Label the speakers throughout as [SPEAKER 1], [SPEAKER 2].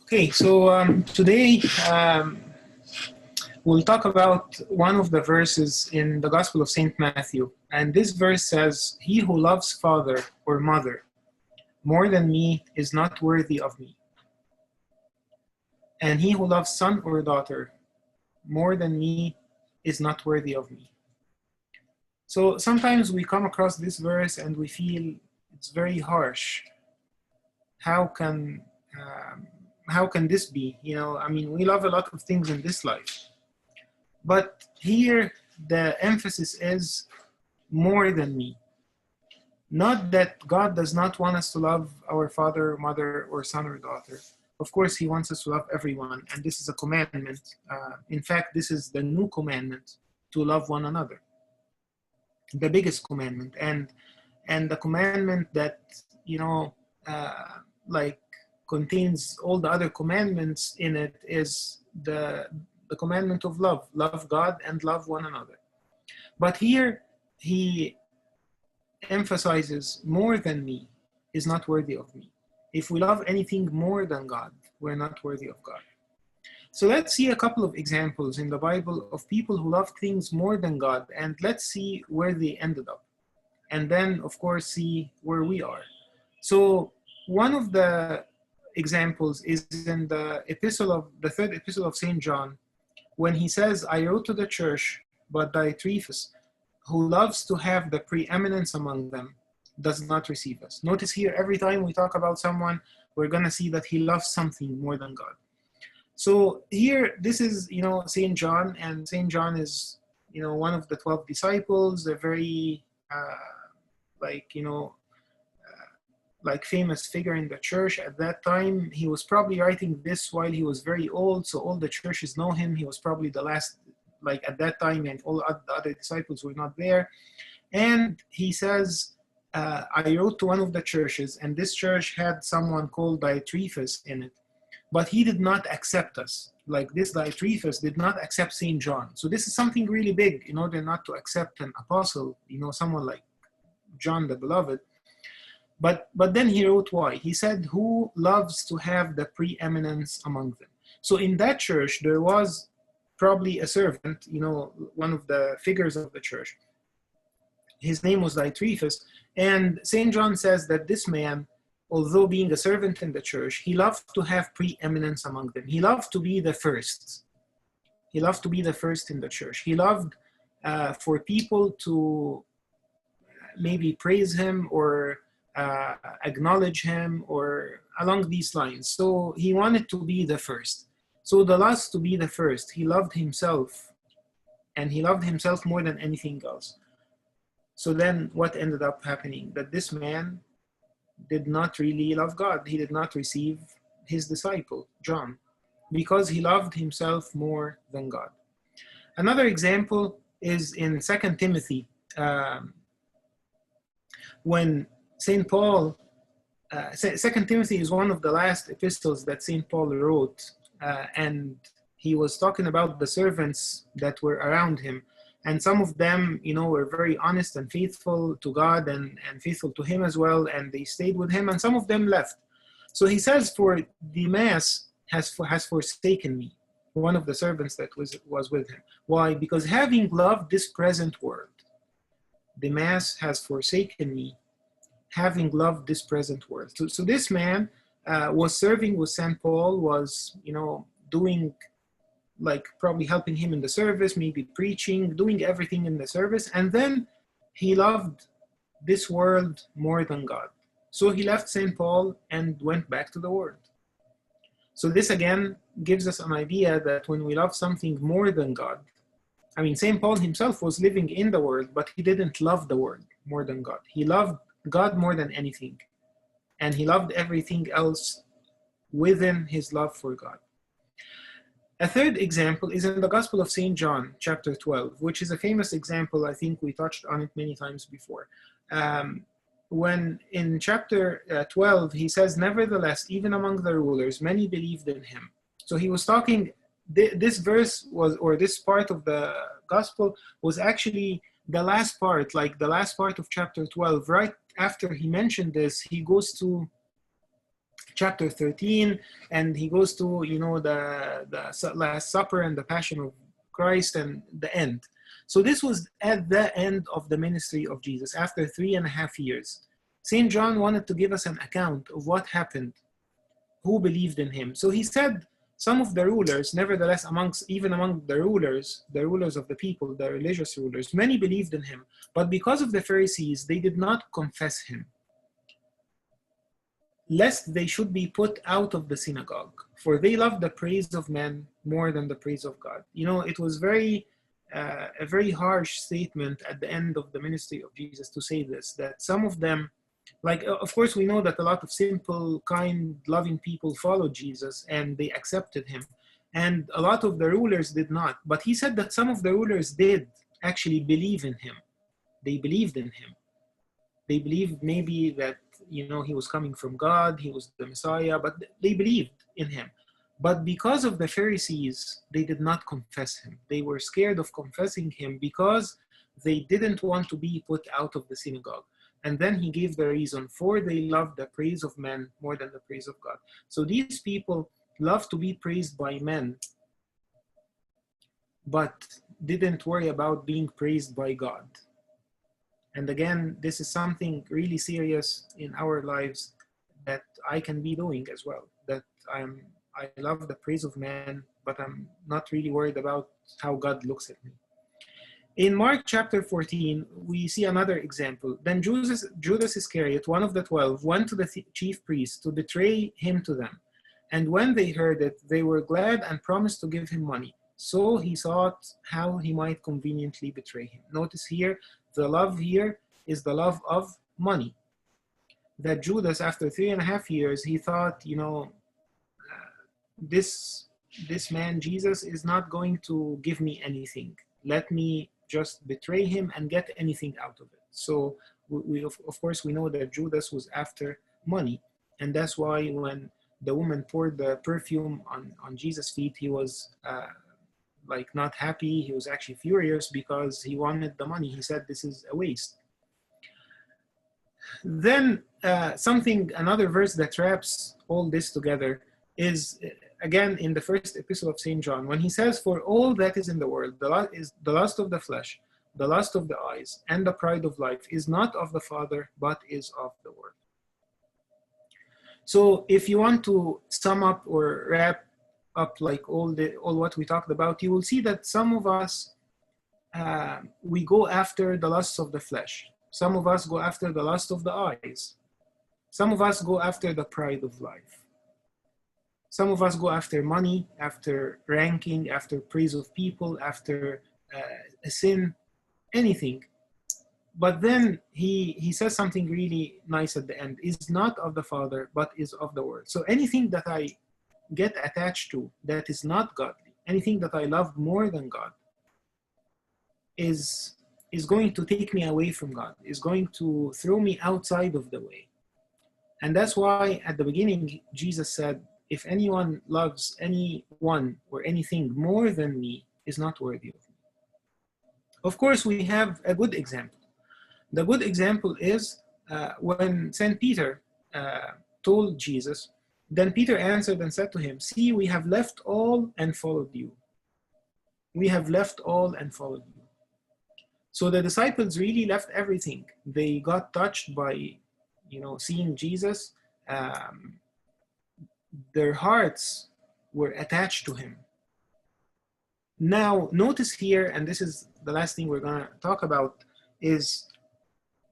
[SPEAKER 1] Okay, so today we'll talk about one of the verses in the Gospel of St. Matthew. And this verse says, "He who loves father or mother more than me is not worthy of me. And he who loves son or daughter more than me is not worthy of me." So sometimes we come across this verse and we feel it's very harsh. How can um, how can this be? I mean, we love a lot of things in this life, but here the emphasis is more than me. Not that God does not want us to love our father, mother, or son or daughter. Of course, He wants us to love everyone, and this is a commandment. In fact, this is the new commandment, to love one another, the biggest commandment, and the commandment that like contains all the other commandments in it is the commandment of love God and love one another. But here He emphasizes more than me is not worthy of me. If we love anything more than God, we're not worthy of God. So let's see a couple of examples in the Bible of people who loved things more than God, and let's see where they ended up. And then, of course, see where we are. So one of the examples is in the third epistle of St. John, when he says, "I wrote to the church, but Diotrephes, who loves to have the preeminence among them, does not receive us." Notice here, every time we talk about someone, we're going to see that he loves something more than God. So here, this is, St. John, and St. John is, one of the 12 disciples, a very, famous figure in the church at that time. He was probably writing this while he was very old, so all the churches know him. He was probably the last, at that time, and all the other disciples were not there. And he says, I wrote to one of the churches, and this church had someone called Diotrephes in it, but he did not accept us. Like, this Diotrephes did not accept St. John. So this is something really big, in order not to accept an apostle, someone like John the Beloved. But then he wrote why. He said, "Who loves to have the preeminence among them." So in that church, there was probably a servant, one of the figures of the church. His name was Diotrephes. And St. John says that this man, although being a servant in the church, he loved to have preeminence among them. He loved to be the first. He loved to be the first in the church. He loved for people to maybe praise him or acknowledge him, or along these lines. So he wanted to be the first. So the lust to be the first, he loved himself, and he loved himself more than anything else. So then what ended up happening? That this man did not really love God. He did not receive his disciple, John, because he loved himself more than God. Another example is in 2 Timothy, when St. Paul, 2 Timothy is one of the last epistles that St. Paul wrote, and he was talking about the servants that were around him. And some of them, were very honest and faithful to God and faithful to him as well, and they stayed with him, and some of them left. So he says, "For Demas has forsaken me," one of the servants that was with him. Why? Because having loved this present world, Demas has forsaken me, having loved this present world. So this man was serving with St. Paul, was, doing, probably helping him in the service, maybe preaching, doing everything in the service. And then he loved this world more than God. So he left St. Paul and went back to the world. So this again gives us an idea that when we love something more than God, I mean, St. Paul himself was living in the world, but he didn't love the world more than God. He loved God more than anything. And he loved everything else within his love for God. A third example is in the Gospel of St. John, chapter 12, which is a famous example. I think we touched on it many times before. When in chapter 12, he says, "Nevertheless, even among the rulers, many believed in him." So he was talking, this verse was, or this part of the Gospel was actually the last part, like the last part of chapter 12. Right after he mentioned this, he goes to chapter 13, and he goes to, you know, the Last Supper and the Passion of Christ and the end. So this was at the end of the ministry of Jesus, after 3.5 years. St. John wanted to give us an account of what happened, who believed in him. So he said some of the rulers, nevertheless, even among the rulers of the people, the religious rulers, many believed in him. But because of the Pharisees, they did not confess him, lest they should be put out of the synagogue, for they loved the praise of men more than the praise of God. You know, it was a very harsh statement at the end of the ministry of Jesus to say this, that some of them, like, of course, we know that a lot of simple, kind, loving people followed Jesus and they accepted him. And a lot of the rulers did not. But he said that some of the rulers did actually believe in him. They believed in him. They believed maybe that, you know, he was coming from God, he was the Messiah, but they believed in him. But because of the Pharisees, they did not confess him. They were scared of confessing him because they didn't want to be put out of the synagogue. And then he gave the reason, for they love the praise of men more than the praise of God. So these people love to be praised by men, but didn't worry about being praised by God. And again, this is something really serious in our lives that I can be doing as well. That I love the praise of man, but I'm not really worried about how God looks at me. In Mark chapter 14, we see another example. Then Judas Iscariot, one of the 12, went to the chief priests to betray him to them. And when they heard it, they were glad and promised to give him money. So he sought how he might conveniently betray him. Notice here, the love here is the love of money. That Judas, after 3.5 years, he thought, you know, this man, Jesus, is not going to give me anything. Let me just betray him and get anything out of it. So we of course, we know that Judas was after money. And that's why when the woman poured the perfume on Jesus' feet, he was like not happy. He was actually furious because he wanted the money. He said, this is a waste. Then another verse that wraps all this together is again in the first epistle of St. John, when he says, for all that is in the world, the lust of the flesh, the lust of the eyes, and the pride of life is not of the Father, but is of the world. So if you want to sum up or wrap up like all what we talked about, you will see that some of us, we go after the lusts of the flesh. Some of us go after the lust of the eyes. Some of us go after the pride of life. Some of us go after money, after ranking, after praise of people, after a sin, anything. But then he says something really nice at the end, is not of the Father, but is of the world. So anything that I get attached to that is not godly, anything that I love more than God, is going to take me away from God, is going to throw me outside of the way. And that's why at the beginning, Jesus said, if anyone loves anyone or anything more than me, is not worthy of me. Of course, we have a good example. The good example is when St. Peter told Jesus, then Peter answered and said to him, see, we have left all and followed you. We have left all and followed you. So the disciples really left everything. They got touched by, seeing Jesus. Their hearts were attached to him. Now, notice here, and this is the last thing we're going to talk about, is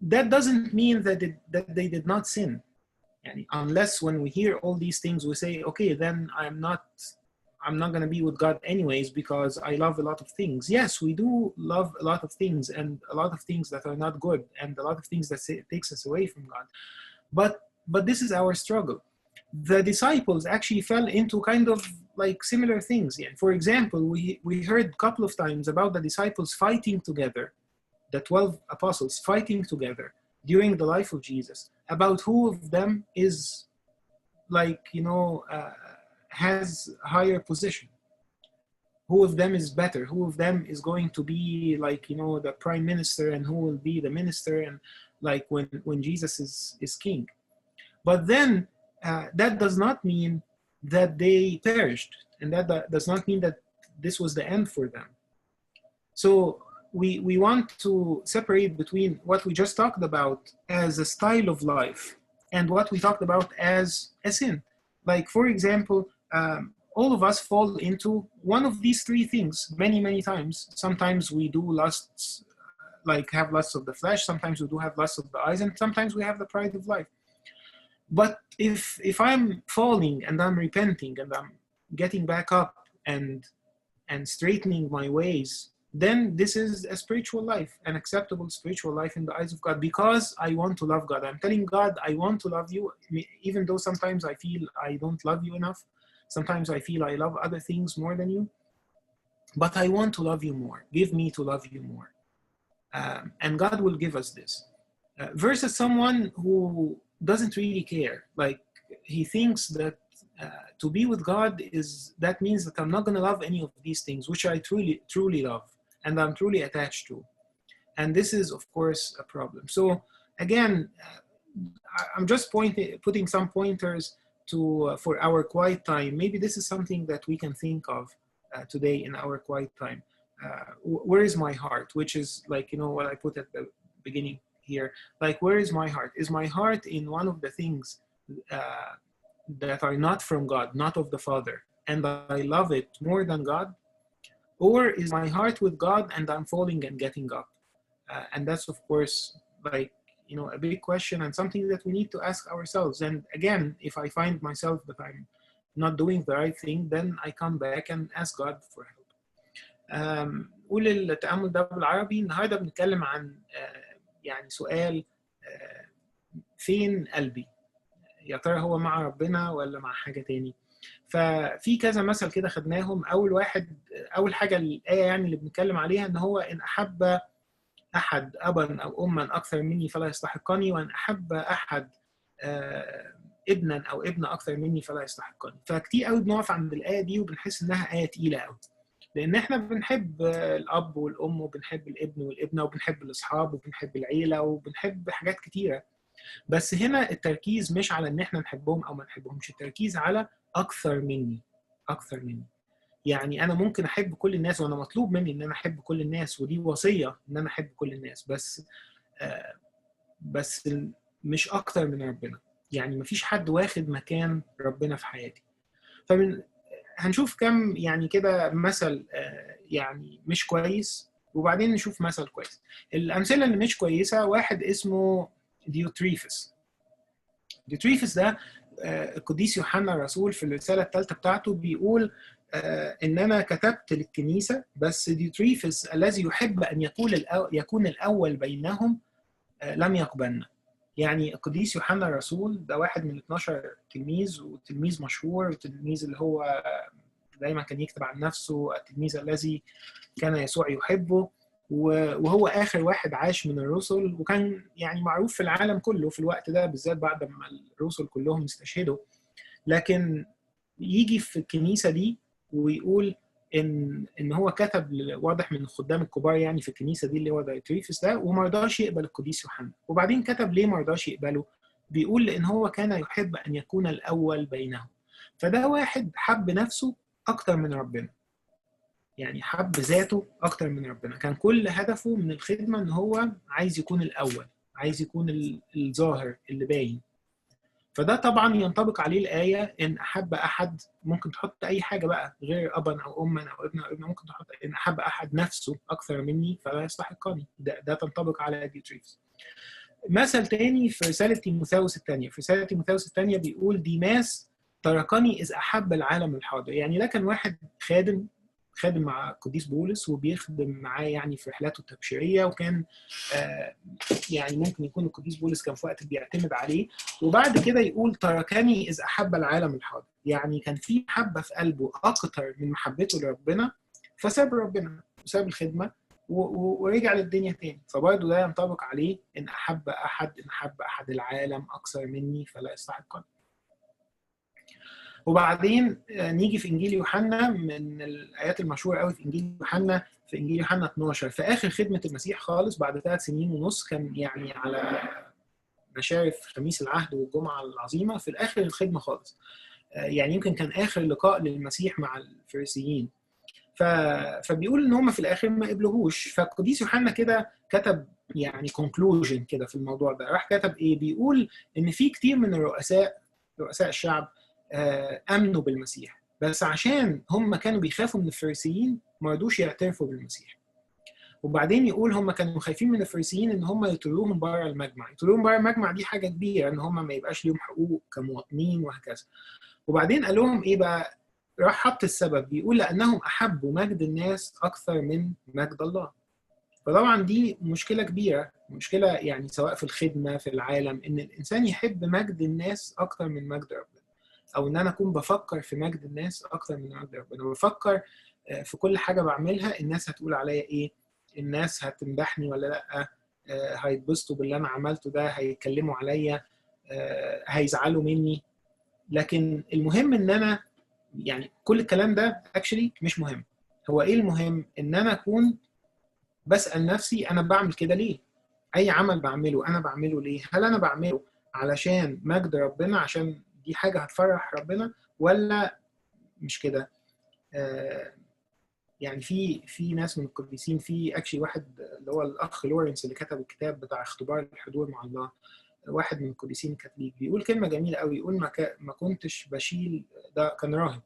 [SPEAKER 1] that doesn't mean that they did not sin. And unless when we hear all these things, we say, okay, then I'm not going to be with God anyways because I love a lot of things. Yes, we do love a lot of things, and a lot of things that are not good, and a lot of things that takes us away from God. But this is our struggle. The disciples actually fell into kind of like similar things. Yeah. For example, we heard a couple of times about the disciples fighting together, the 12 apostles fighting together during the life of Jesus, about who of them is has higher position, who of them is better, who of them is going to be the prime minister, and who will be the minister, and when Jesus is king. But then that does not mean that they perished, and that does not mean that this was the end for them. So we want to separate between what we just talked about as a style of life and what we talked about as a sin. Like, for example, all of us fall into one of these three things many times. Sometimes we do lusts, like have lusts of the flesh. Sometimes we do have lusts of the eyes, and sometimes we have the pride of life. But if I'm falling and I'm repenting and I'm getting back up and straightening my ways, then this is a spiritual life, an acceptable spiritual life in the eyes of God, because I want to love God. I'm telling God, I want to love you, even though sometimes I feel I don't love you enough. Sometimes I feel I love other things more than you, but I want to love you more. Give me to love you more. And God will give us this. Versus someone who doesn't really care. Like, he thinks that to be with God that means that I'm not going to love any of these things, which I truly love and I'm truly attached to. And this is, of course, a problem. So again, I'm just putting some pointers for our quiet time. Maybe this is something that we can think of today in our quiet time. Where is my heart? Which is, like, what I put at the beginning here. Like, where is my heart? Is my heart in one of the things that are not from God, not of the Father, and I love it more than God? Or is my heart with God and I'm falling and getting up? And that's, of course, like, a big question and something that we need to ask ourselves. And again, if I find myself that I'm not doing the right thing, then I come back and ask God for help. قول التأمل ده بالعربي. النهارده بنتكلم عن يعني سؤال، فين قلبي؟ يا ترى هو مع ربنا ولا مع حاجة تاني؟ ففي كذا مثل كده خدناهم. أول حاجة الآية يعني اللي بنتكلم عليها، إن هو إن أحب أحد أبا أو أما أكثر مني فلا يستحقني، وإن أحب أحد ابنا أو ابنة أكثر مني فلا يستحقني. فكتير قوي بنقف عند الآية دي وبنحس إنها آية تقيلة قوي، لأن إحنا بنحب الأب والأم وبنحب الابن والابنة وبنحب الأصحاب وبنحب العيلة وبنحب حاجات كتيرة. بس هنا التركيز مش على إن إحنا نحبهم أو ما نحبهمش، التركيز على أكثر مني. يعني أنا ممكن أحب كل الناس، وأنا مطلوب مني إن أنا أحب كل الناس، ودي وصية إن أنا أحب كل الناس، بس مش أكتر من ربنا. يعني مفيش حد واخد مكان ربنا في حياتي. هنشوف كم يعني كده مثل يعني مش كويس، وبعدين نشوف مثل كويس. الأمثلة اللي مش كويسة، واحد اسمه ديوتريفس ده القديس يوحنا الرسول في الرسالة الثالثة بتاعته بيقول إن أنا كتبت للكنيسة، بس ديوتريفس الذي يحب أن يكون الأول بينهم لم يقبلنا. يعني القديس يوحنا الرسول ده واحد من 12 تلميذ، وتلميذ مشهور، وتلميذ اللي هو دايما كان يكتب عن نفسه التلميذ الذي كان يسوع يحبه، وهو آخر واحد عاش من الرسل، وكان يعني معروف في العالم كله في الوقت ده بالذات بعد ما الرسل كلهم استشهدوا. لكن يجي في الكنيسة دي ويقول إن هو كتب، واضح من الخدام الكبار يعني في الكنيسة دي اللي هو ديوتريفس ده، وما رضاش يقبل القديس يوحنا. وبعدين كتب ليه ما رضاش يقبله؟ بيقول لأن هو كان يحب أن يكون الأول بينهم. فده واحد حب نفسه أكتر من ربنا، يعني حب ذاته أكتر من ربنا. كان كل هدفه من الخدمة إن هو عايز يكون الأول، عايز يكون الظاهر اللي باين. فده طبعا ينطبق عليه الآية إن أحب أحد، ممكن تحط أي حاجة بقى غير أبا أو أما أو ابن أو ابنة، ممكن تحط إن أحب أحد نفسه أكثر مني فلا يستحقني. ده تنطبق على ديوتريفس. مثل تاني في رسالة تيموثاوس الثانية. في رسالة تيموثاوس الثانية بيقول ديماس تركني إذ أحب العالم الحاضر. يعني ده كان واحد خادم مع القديس بولس، وبيخدم معاه يعني في رحلاته التبشيريه، وكان يعني ممكن يكون القديس بولس كان في وقت بيعتمد عليه. وبعد كده يقول تركني إذ أحب العالم الحاضر. يعني كان في محبه في قلبه اكتر من محبته لربنا، فساب ربنا وساب الخدمه ورجع للدنيا تاني. فبرضه ده ينطبق عليه إن أحب أحد العالم أكثر مني فلا يستحقني. وبعدين نيجي في إنجيل يوحنا، من الآيات المشهورة قوي في إنجيل يوحنا، في إنجيل يوحنا 12 في آخر خدمة المسيح خالص بعد 3 سنين ونص، كان يعني على مشارف خميس العهد والجمعة العظيمة في الآخر الخدمة خالص. يعني يمكن كان آخر لقاء للمسيح مع الفريسيين. فبيقول ان هم في الاخر ما قبلوهوش. فالقديس يوحنا كده كتب يعني كونكلوجن كده في الموضوع ده. راح كتب ايه؟ بيقول ان في كتير من رؤساء الشعب امنوا بالمسيح، بس عشان هم كانوا بيخافوا من الفريسيين ما رضوش يعترفوا بالمسيح. وبعدين يقول هم كانوا خايفين من الفريسيين ان هم يطلعوهم بره المجمع. يطلعوهم بره المجمع دي حاجه كبيره، ان هم ما يبقاش ليهم حقوق كمواطنين وهكذا. وبعدين قال لهم ايه بقى؟ راح حط السبب، بيقول لأنهم أحبوا مجد الناس أكثر من مجد الله. فطبعا دي مشكلة كبيرة، مشكلة يعني سواء في الخدمة في العالم، إن الإنسان يحب مجد الناس أكثر من مجد ربنا، أو إن أنا أكون بفكر في مجد الناس أكثر من مجد ربنا. بفكر في كل حاجة بعملها الناس هتقول عليا إيه، الناس هتمدحني ولا لأ، هيتبسطوا باللي أنا عملته ده، هيتكلموا عليا، هيزعلوا مني. لكن المهم ان انا يعني كل الكلام ده اكشلي مش مهم. هو ايه المهم؟ ان انا اكون بسأل نفسي انا بعمل كده ليه؟ اي عمل بعمله انا بعمله ليه؟ هل انا بعمله علشان مجد ربنا، عشان دي حاجة هتفرح ربنا، ولا مش كده؟ يعني في ناس من القديسين، في اكشلي واحد اللي هو الاخ لورنس اللي كتب الكتاب بتاع اختبار الحضور مع الله، واحد من القديسين الكاثوليك، بيقول كلمه جميله قوي. يقول ما كنتش بشيل، ده كان راهب،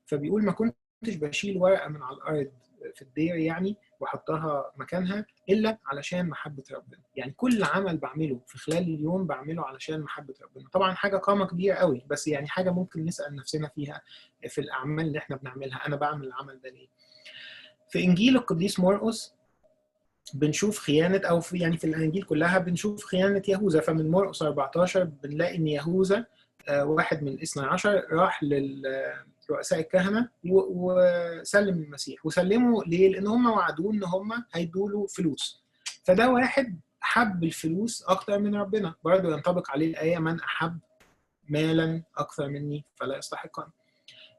[SPEAKER 1] فبيقول ما كنتش بشيل ورقه من على الارض في الدير يعني واحطها مكانها الا علشان محبه ربنا. يعني كل عمل بعمله في خلال اليوم بعمله علشان محبه ربنا. طبعا حاجه قامه كبيره قوي، بس يعني حاجه ممكن نسال نفسنا فيها في الاعمال اللي احنا بنعملها، انا بعمل العمل ده ليه؟ في انجيل القديس مرقس بنشوف خيانة، أو في يعني في الأناجيل كلها بنشوف خيانة يهوذا. فمن مرقس 14 بنلاقي إن يهوذا واحد من 12 راح لرؤساء الكهنة وسلم المسيح. وسلمه ليه؟ لأن هم وعدوه إن هم هيدوا له فلوس. فده واحد حب الفلوس أكتر من ربنا. برضه ينطبق عليه الآية من أحب مالا أكثر مني فلا يستحقني.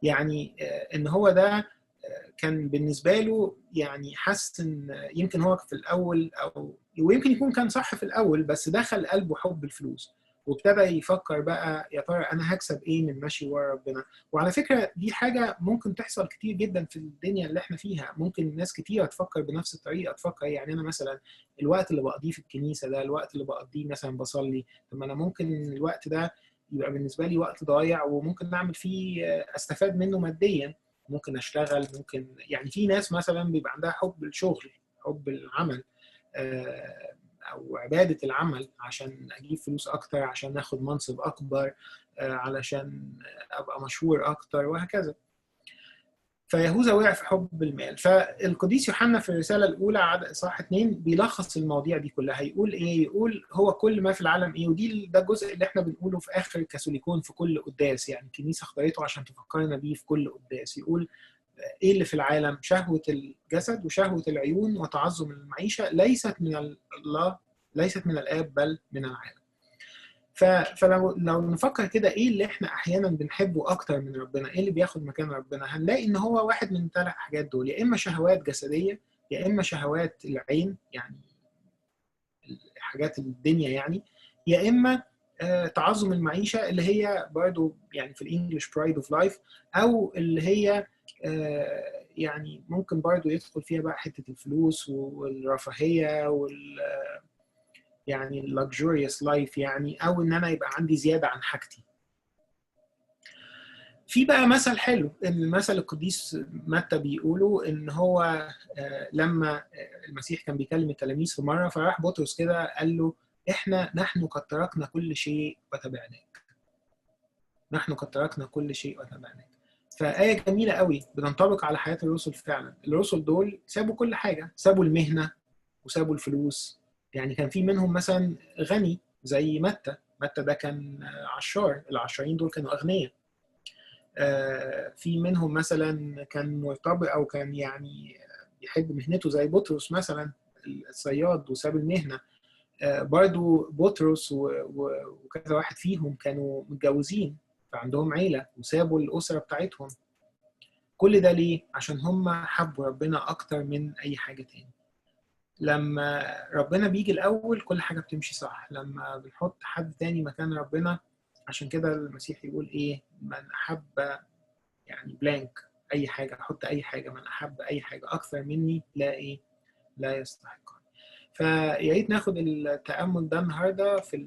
[SPEAKER 1] يعني إن هو ده كان بالنسبة له يعني حس إن يمكن هو في الأول، أو ويمكن يكون كان صح في الأول، بس دخل قلبه حب الفلوس وابتدى يفكر بقى يا ترى أنا هكسب إيه من ماشي ورا ربنا. وعلى فكرة دي حاجة ممكن تحصل كتير جدا في الدنيا اللي احنا فيها. ممكن ناس كتير تفكر بنفس الطريقة، تفكر يعني أنا مثلا الوقت اللي بقضيه في الكنيسة ده، الوقت اللي بقضيه مثلا بصلي، طب أنا ممكن الوقت ده يبقى بالنسبة لي وقت ضايع وممكن نعمل فيه أستفاد منه ماديا، ممكن اشتغل، ممكن يعني في ناس مثلا بيبقى عندها حب الشغل، حب العمل، او عباده العمل، عشان اجيب فلوس اكتر، عشان اخد منصب اكبر، علشان ابقى مشهور اكتر وهكذا. فيهوذا وقع في حب المال. فالقديس يوحنا في الرساله الاولى عدد اصحاح 2 بيلخص المواضيع دي كلها. يقول ايه؟ يقول هو كل ما في العالم ايه، ودي ده الجزء اللي احنا بنقوله في اخر الكاثوليكون في كل قداس، يعني الكنيسه اختارته عشان تفكرنا بيه في كل قداس. يقول ايه اللي في العالم؟ شهوه الجسد وشهوه العيون وتعظم المعيشه، ليست من الله، ليست من الاب، بل من العالم. فلو نفكر كده ايه اللي احنا احيانا بنحبه اكتر من ربنا، ايه اللي بياخد مكان ربنا، هنلاقي ان هو واحد من الثلاث حاجات دول: يا اما شهوات جسديه، يا اما شهوات العين يعني حاجات الدنيا يعني، يا اما تعظم المعيشه اللي هي برضو يعني في الانجليش برايد اوف لايف، او اللي هي يعني ممكن برضو يدخل فيها بقى حته الفلوس والرفاهيه يعني luxurious life يعني، او ان انا يبقى عندي زياده عن حاجتي. في بقى مثل حلو، المثل القديس متى بيقولوا ان هو لما المسيح كان بيكلم التلاميذ في مره، فراح بطرس كده قال له نحن قد تركنا كل شيء وتبعناك. نحن قد تركنا كل شيء وتبعناك. فآية جميلة قوي بتنطبق على حياة الرسل فعلا. الرسل دول سابوا كل حاجة، سابوا المهنة وسابوا الفلوس. يعني كان في منهم مثلا غني زي متى ده كان عشار، العشارين دول كانوا أغنياء. في منهم مثلا كان مرتبط أو كان يعني يحب مهنته زي بطرس مثلا الصياد وساب المهنة. برضو بطرس وكذا واحد فيهم كانوا متجوزين فعندهم عيلة وسابوا الأسرة بتاعتهم. كل ده ليه؟ عشان هم حبوا ربنا أكتر من أي حاجة تاني. لما ربنا بيجي الأول كل حاجة بتمشي صح، لما بنحط حد تاني مكان ربنا. عشان كده المسيح يقول إيه؟ من أحب يعني بلانك أي حاجة، أحط أي حاجة، من أحب أي حاجة أكثر مني لا إيه؟ لا يستحقها. فيا ريت ناخد التأمل ده النهاردة في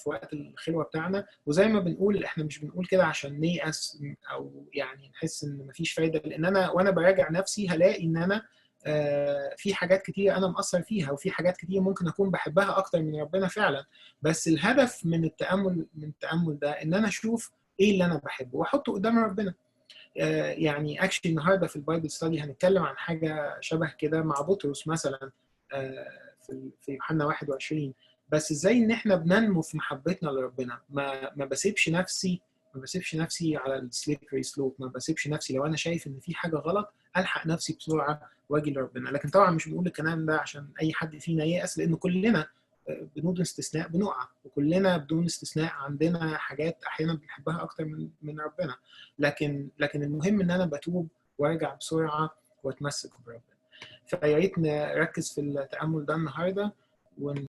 [SPEAKER 1] وقت الخلوة بتاعنا. وزي ما بنقول احنا مش بنقول كده عشان نيأس او يعني نحس ان مفيش فايدة، لان انا وانا براجع نفسي هلاقي ان انا في حاجات كتير انا مقصر فيها، وفي حاجات كتير ممكن اكون بحبها اكتر من ربنا فعلا. بس الهدف من التأمل ده ان انا اشوف ايه اللي انا بحبه واحطه قدام ربنا. يعني اكشلي النهارده في البايبل ستادي هنتكلم عن حاجه شبه كده مع بطرس مثلا، في يوحنا 21. بس ازاي ان احنا بننمو في محبتنا لربنا، ما بسيبش نفسي على السليبري سلوب، ما بسيبش نفسي لو انا شايف ان في حاجه غلط الحق نفسي بسرعه واجي لربنا. لكن طبعا مش بنقول الكلام ده عشان اي حد فينا ييأس، لان كلنا بدون استثناء بنقع، وكلنا بدون استثناء عندنا حاجات احيانا بنحبها اكتر من ربنا. لكن المهم ان انا بتوب وارجع بسرعه واتمسك بربنا. فيا ريت نركز في التأمل ده النهارده